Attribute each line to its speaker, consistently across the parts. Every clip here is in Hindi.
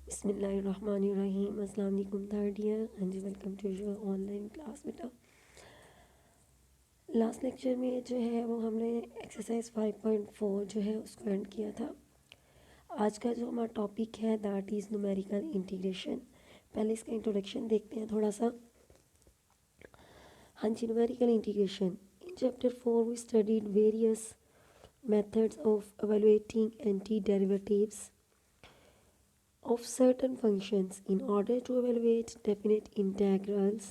Speaker 1: बिस्मिल्लाहिर्रहमानिर्रहीम। अस्सलाम वालेकुम third year and welcome to your online class. बेटा लास्ट लेक्चर में जो है वो हमने एक्सरसाइज 5.4 जो है उसको एंड किया था। आज का जो हमारा टॉपिक है दैट इज़ न्यूमेरिकल इंटीग्रेशन। पहले इसका इंट्रोडक्शन देखते हैं थोड़ा सा। हाँ जी, numerical integration. In chapter 4 we studied various methods of evaluating anti-derivatives of certain functions. In order to evaluate definite integrals,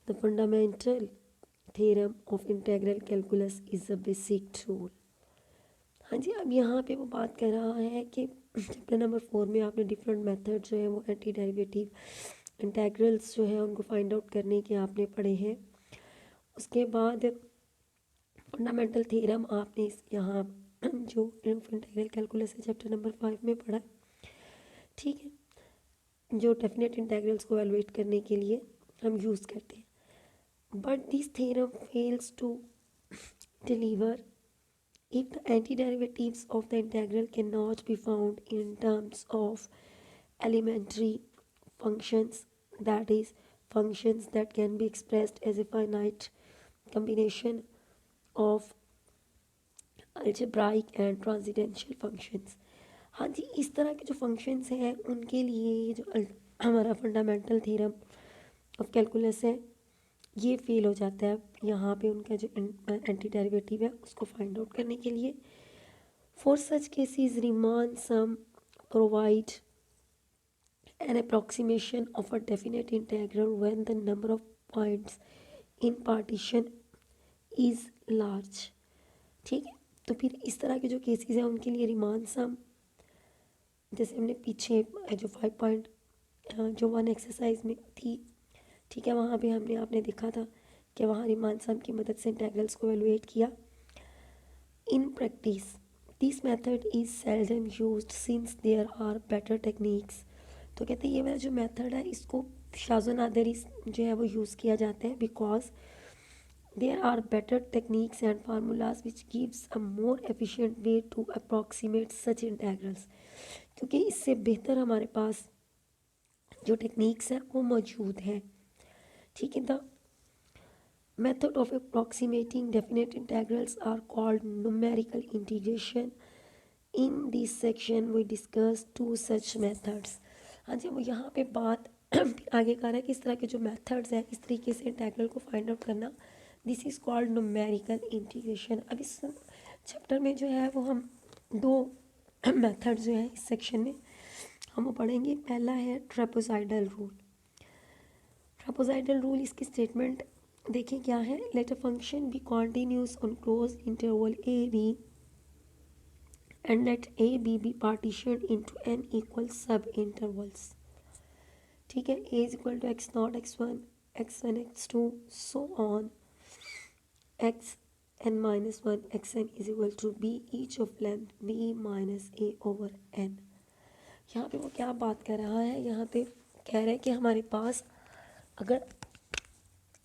Speaker 1: the fundamental theorem of integral calculus is a basic rule. हाँ जी, अब यहाँ पे वो बात कर रहा है कि चैप्टर नंबर 4 में आपने डिफरेंट मेथड जो है वो एंटी डेरिवेटिव इंटेग्रल्स जो है उनको फाइंड आउट करने के आपने पढ़े हैं। उसके बाद फंडामेंटल थ्योरम आपने यहाँ जो इंटीग्रल कैलकुलस है चैप्टर नंबर 5 में पढ़ा। ठीक है, जो डेफिनेट इंटेग्रल्स को एवेलुएट करने के लिए हम यूज़ करते हैं। But this theorem fails to deliver if the antiderivatives of the integral cannot be found in terms of elementary functions, that is, functions that can be expressed as a finite combination of algebraic and transcendental functions। हाँ जी, इस तरह के जो फंक्शंस हैं उनके लिए ये जो हमारा फंडामेंटल थ्योरम ऑफ कैलकुलस है ये फेल हो जाता है। यहाँ पे उनका जो एंटी डेरिवेटिव है उसको फाइंड आउट करने के लिए for such cases Riemann sum provide an approximation of a definite integral when the number of points in partition is large। ठीक है, तो फिर इस तरह के जो केसेस हैं उनके लिए रिमान सम, जैसे हमने पीछे जो 5 पॉइंट जो 1 एक्सरसाइज में थी, ठीक है, वहाँ पे हमने आपने देखा था कि वहाँ रिमान सम की मदद से इंटेग्रल्स को एवेलुएट किया। In practice this method is seldom used since there are better techniques. तो कहते हैं ये वाला जो मेथड है इसको शाज़ो नादरी जो है वो यूज़ किया जाता है because there are better techniques and formulas which gives a more efficient way to approximate such integrals. क्योंकि इससे बेहतर हमारे पास जो टेक्निक्स हैं वो मौजूद हैं। ठीक है, the method of approximating definite integrals are called numerical integration। In this section we discuss two such methods। हाँ जी, वो यहाँ पे बात आगे कर रहा है कि इस तरह के जो मेथड्स हैं इस तरीके से इंटेग्रल को फाइंड आउट करना, this is called numerical integration. अब इस चैप्टर में जो है वो हम दो मेथड जो है इस सेक्शन में हम वो पढ़ेंगे। पहला है ट्रेपेजॉइडल रूल। ट्रेपेजॉइडल रूल इसकी स्टेटमेंट देखिए क्या है। Let a function be continuous on close interval a b and let a b be partitioned into n equal sub intervals। ठीक है, a is equal to x naught x1 x1 x2 so on x n minus 1 xn is equal to b each of length b minus a over n। यहाँ पे वो क्या बात कर रहा है, यहाँ पे कह रहे हैं कि हमारे पास अगर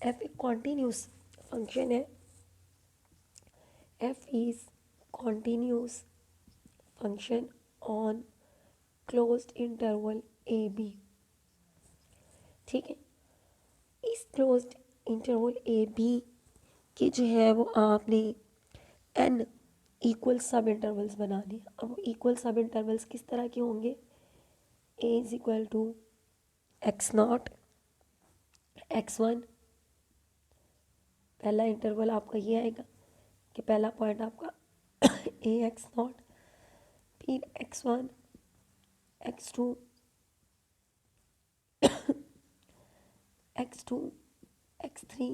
Speaker 1: f एक कॉन्टीन्यूस फंक्शन है, f is continuous function on closed interval a b। ठीक है, इस क्लोज्ड इंटरवल ए बी के जो है वो आपने एन इक्वल सब इंटरवल्स बनाने। अब वो इक्वल सब इंटरवल्स किस तरह के होंगे, A is equal to X not x1, पहला इंटरवल आपका ये आएगा कि पहला पॉइंट आपका ए एक्स नॉट, फिर x1 x2 x2 x3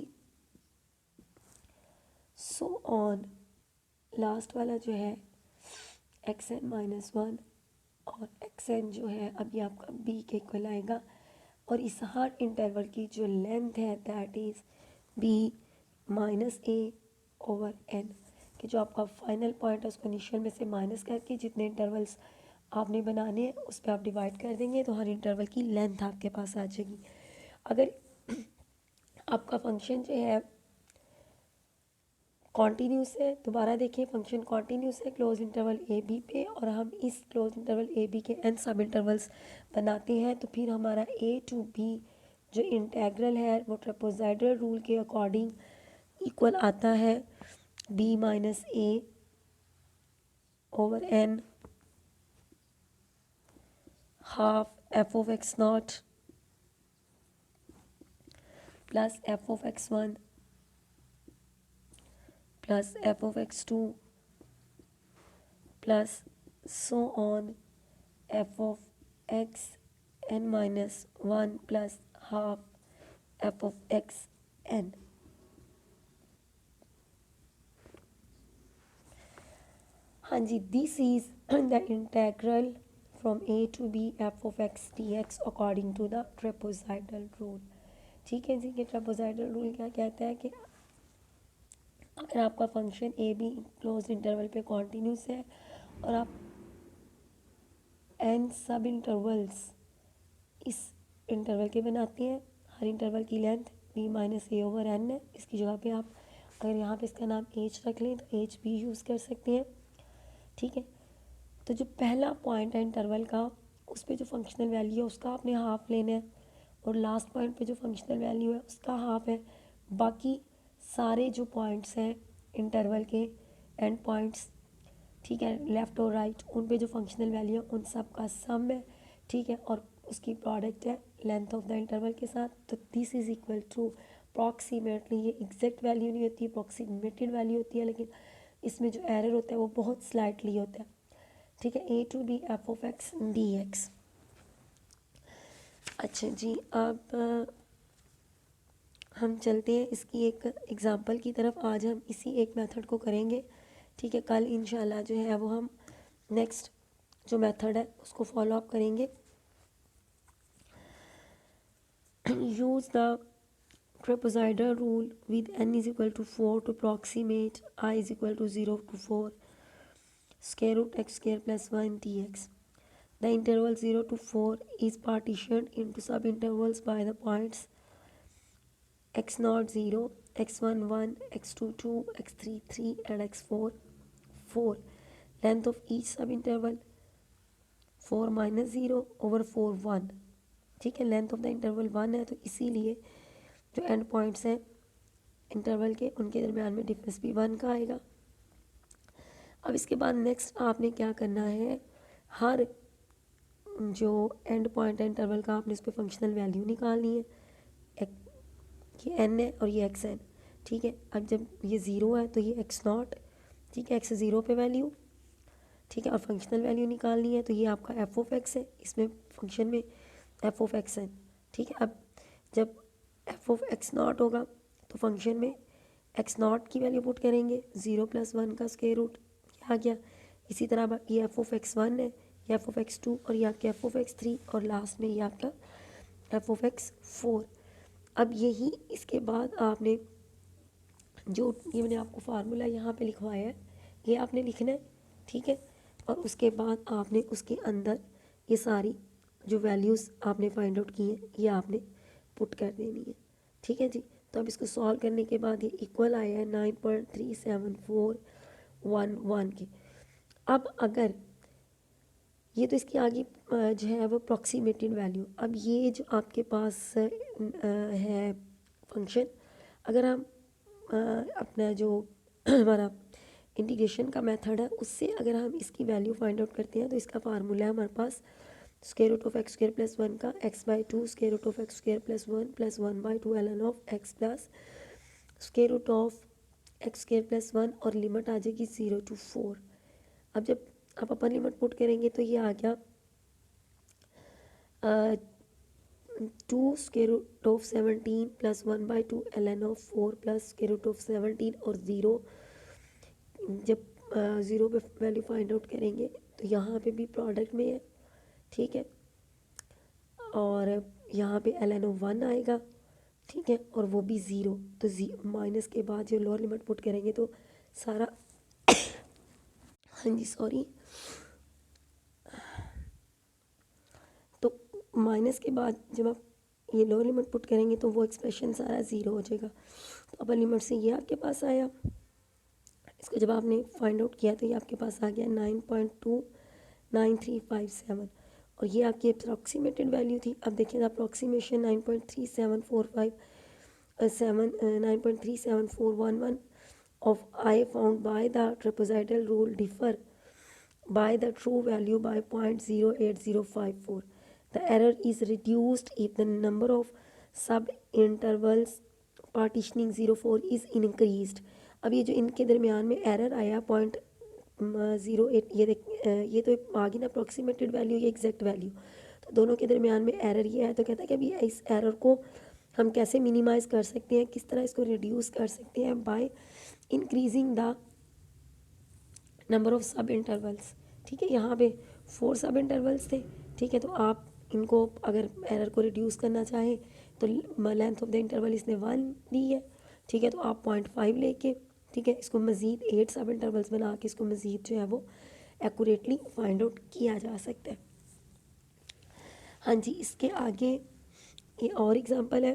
Speaker 1: so on, last वाला जो है एक्स एन माइनस 1 और एक्स एन जो है अभी आपका बी के इक्वल आएगा। और इस हर इंटरवल की जो लेंथ है that is b minus a over n, कि जो आपका फाइनल पॉइंट है उसको इनिशियल में से माइनस करके जितने इंटरवल्स आपने बनाने हैं उस पर आप डिवाइड कर देंगे तो हर इंटरवल की लेंथ आपके पास आ जाएगी। अगर आपका फंक्शन जो है कॉन्टीन्यूस है, दोबारा देखें फंक्शन कॉन्टीन्यूस है क्लोज इंटरवल ए बी पे, और हम इस क्लोज इंटरवल ए बी के n सब इंटरवल्स बनाते हैं, तो फिर हमारा ए टू बी जो इंटेग्रल है वो ट्रेपेजॉइडल रूल के अकॉर्डिंग इक्वल आता है b minus a over n half F of x not plus F of x one plus F of x two plus so on f of x n minus 1 plus half f of x n. हाँ जी, this is the integral from a to b f of x dx according to the trapezoidal rule. ठीक है जी, ये ट्रेपेजॉइडल रूल क्या कहता है कि अगर आपका function A be close interval पे कॉन्टीन्यूस है और आप एन सब इंटरवल्स इस इंटरवल के बनाते हैं, हर इंटरवल की length b minus a over N है, इसकी जगह पे आप अगर यहाँ पे इसका नाम h रख लें तो h भी यूज़ कर सकते हैं। ठीक है, तो जो पहला पॉइंट है इंटरवल का, उस पर जो फंक्शनल वैल्यू है उसका आपने हाफ लेना है, और लास्ट पॉइंट पे जो फंक्शनल वैल्यू है उसका हाफ है। बाकी सारे जो पॉइंट्स हैं इंटरवल के एंड पॉइंट्स, ठीक है, लेफ़्ट और राइट, उन पे जो फंक्शनल वैल्यू है उन सब का सम है। ठीक है, और उसकी प्रोडक्ट है लेंथ ऑफ द इंटरवल के साथ। तो this is equal to approximately, ये एग्जैक्ट वैल्यू नहीं होती, अप्रॉक्सीमेटेड वैल्यू होती है, लेकिन इसमें जो एरर होता है वो बहुत स्लाइटली होता है। ठीक है, A to B F of X D X. अच्छा जी, अब हम चलते हैं इसकी एक एग्ज़ाम्पल की तरफ। आज हम इसी एक मेथड को करेंगे। ठीक है, कल इंशाल्लाह जो है वो हम नेक्स्ट जो मेथड है उसको फॉलो अप करेंगे। Use the trapezoidal rule with n is equal to 4 to approximate i is equal to 0 to 4 square root x square plus 1 dx. The interval 0 to 4 is partitioned into sub-intervals by the points x0 0, x1 1, x2 2, x3 3 and x4 4. Length of each sub-interval 4 minus 0 over 4 1. ठीक है, लेंथ ऑफ द इंटरवल 1 है, तो इसीलिए जो एंड पॉइंट्स हैं इंटरवल के उनके दरमियान में डिफरेंस भी 1 का आएगा। अब इसके बाद नेक्स्ट आपने क्या करना है, हर जो एंड पॉइंट है इंटरवल का आपने उस पर फंक्शनल वैल्यू निकालनी है। ये एन है और ये एक्स एन। ठीक है, अब जब ये ज़ीरो है तो ये एक्स नॉट, ठीक है, एक्स ज़ीरो पे वैल्यू, ठीक है, और फंक्शनल वैल्यू निकालनी है, तो ये आपका एफ ऑफ एक्स है, इसमें फंक्शन में एफ ऑफ एक्स है। ठीक है, अब जब एफ ऑफ एक्स नॉट होगा तो फंक्शन में एक्स नॉट की वैल्यू पुट करेंगे, 0 + 1 का स्क्वायर रूट, ये आ गया। इसी तरह ये एफ ऑफ एक्स वन है, ये एफ ऑफ एक्स टू, और ये आपके एफ ऑफ एक्स थ्री, और लास्ट में ये आपका एफ ऑफ एक्स फोर। अब यही इसके बाद आपने जो ये मैंने आपको फार्मूला यहाँ पे लिखवाया है ये आपने लिखना है। ठीक है, और उसके बाद आपने उसके अंदर ये सारी जो वैल्यूज़ आपने फाइंड आउट की हैं ये आपने पुट कर देनी है। ठीक है जी, तो अब इसको सॉल्व करने के बाद ये इक्वल आया है 9.3741 के। अब अगर ये तो इसकी आगे जो है वो अप्रॉक्सीमेटेड वैल्यू, अब ये जो आपके पास है फंक्शन, अगर हम अपना जो हमारा इंटीग्रेशन का मेथड है उससे अगर हम इसकी वैल्यू फाइंड आउट करते हैं तो इसका फार्मूला है हमारे पास square root of x square plus 1 का x/2 square root of x square plus 1 plus 1/2 ln of x plus square root of x square plus 1, और लिमिट आ जाएगी 0 to 4। अब जब आप अपर लिमिट पुट करेंगे तो ये आ गया 2 square root of 17 plus 1/2 ln of 4 plus square root of 17 और 0। जब 0 पे वैल्यू फाइंड आउट करेंगे तो यहाँ पे भी प्रोडक्ट में है। ठीक है, और यहाँ पे ln ऑफ 1 आएगा। ठीक है, और वो भी 0, तो माइनस के बाद जो लोअर लिमिट पुट करेंगे तो सारा हाँ जी सॉरी, तो माइनस के बाद जब आप ये लोअर लिमिट पुट करेंगे तो वो एक्सप्रेशन सारा 0 हो जाएगा। तो अपर लिमिट से ये आपके पास आया इसको जब आपने फाइंड आउट किया तो ये आपके पास आ गया 9.29357 और ये आपकी अप्रॉक्सीमेटेड वैल्यू थी। अब देखिए approximation 9.37411 of I found by the trapezoidal rule differ by the true value by 0.08054. The error is reduced if the number of sub-intervals partitioning 04 is increased. अब ये जो इनके दरमियान में एरर आया 0.08, ये तो आ गई ना अप्रॉक्सीमेटेड वैल्यू, ये एग्जैक्ट वैल्यू, तो दोनों के दरमियान में एरर ये है। तो कहता है कि अभी इस एरर को हम कैसे मिनिमाइज़ कर सकते हैं, किस तरह इसको रिड्यूस कर सकते हैं, by increasing the number of सब इंटरवल्स। ठीक है, यहाँ पे 4 सब इंटरवल्स थे। ठीक है, तो आप इनको अगर एरर को रिड्यूस करना चाहें तो लेंथ ऑफ द इंटरवल इसने 1 दी है। ठीक है, तो आप 0.5 लेके, ठीक है, इसको मज़ीद 8 सब इंटरवल्स बना के इसको मज़ीद जो है वो एक्यूरेटली फाइंड आउट किया जा सकता है। हाँ जी, इसके आगे ये और एग्जांपल है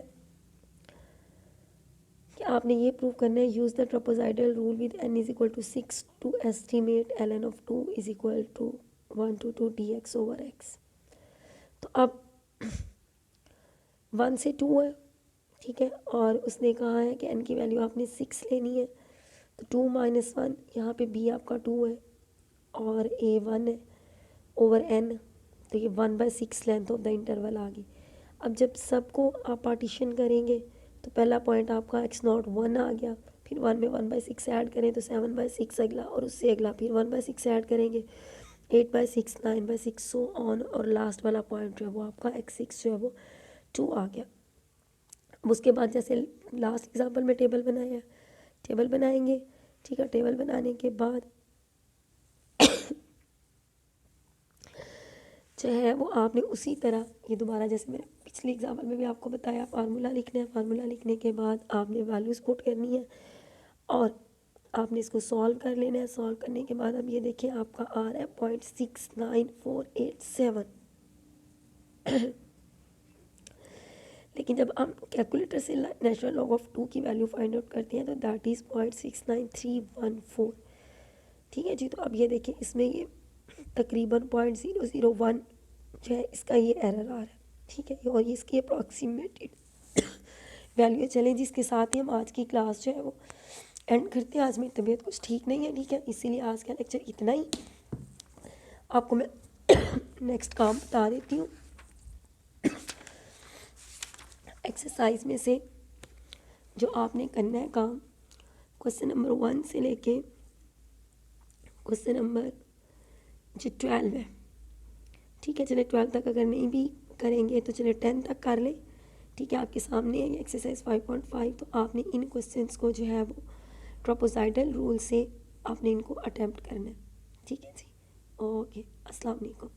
Speaker 1: कि आपने ये प्रूव करना है, use the trapezoidal rule with n is equal to 6 to estimate ln of 2 is equal to 1 to 2 dx over x। तो अब 1 से 2 है, ठीक है, और उसने कहा है कि n की वैल्यू आपने 6 लेनी है। तो 2 माइनस 1, यहाँ पे b आपका 2 है और a 1 है ओवर n, तो ये 1/6 लेंथ ऑफ द इंटरवल आ गई। अब जब सबको आप पार्टीशन करेंगे तो पहला पॉइंट आपका x0 1 आ गया, फिर 1 में 1/6 ऐड करें तो 7/6 अगला, और उससे अगला फिर 1/6 ऐड करेंगे 8/6 9/6 सो ऑन, और लास्ट वाला पॉइंट जो है वो आपका x6 जो है वो 2 आ गया। अब उसके बाद जैसे लास्ट एग्जांपल में टेबल बनाया, टेबल बनाएंगे। ठीक है, टेबल बनाने के बाद जो है वो आपने उसी तरह ये दोबारा जैसे मैंने पिछले एग्जाम्पल में भी आपको बताया, फार्मूला लिखना है। फार्मूला लिखने के बाद आपने वैल्यूज़ पुट करनी है और आपने इसको सॉल्व कर लेना है। सॉल्व करने के बाद अब ये देखिए आपका आ रहा है 0.69487 लेकिन जब हम कैलकुलेटर से नेचुरल लॉग ऑफ 2 की वैल्यू फाइंड आउट करते हैं तो दैट इज़ 0.69314। ठीक है जी, तो अब ये देखिए इसमें ये तकरीबन 0.001 जो है इसका ये एरर आ रहा है। ठीक है, और ये इसकी अप्रॉक्सीमेटेड वैल्यू। चलें जिसके साथ ही हम आज की क्लास जो है वो एंड करते हैं। आज मेरी तबीयत कुछ ठीक नहीं है, ठीक है, इसीलिए आज का लेक्चर इतना ही। आपको मैं नेक्स्ट काम बता देती हूँ। एक्सरसाइज में से जो आपने करना है काम, क्वेश्चन नंबर 1 से लेके क्वेश्चन नंबर जो 12 है। ठीक है, चले 12 तक अगर नहीं भी करेंगे तो चले 10 तक कर लें। ठीक है, आपके सामने है एक्सरसाइज 5.5। तो आपने इन क्वेश्चंस को जो है वो ट्रापेजॉइडल रूल से आपने इनको अटेम्प्ट करना है। ठीक है जी, ओके, अस्सलाम वालेकुम।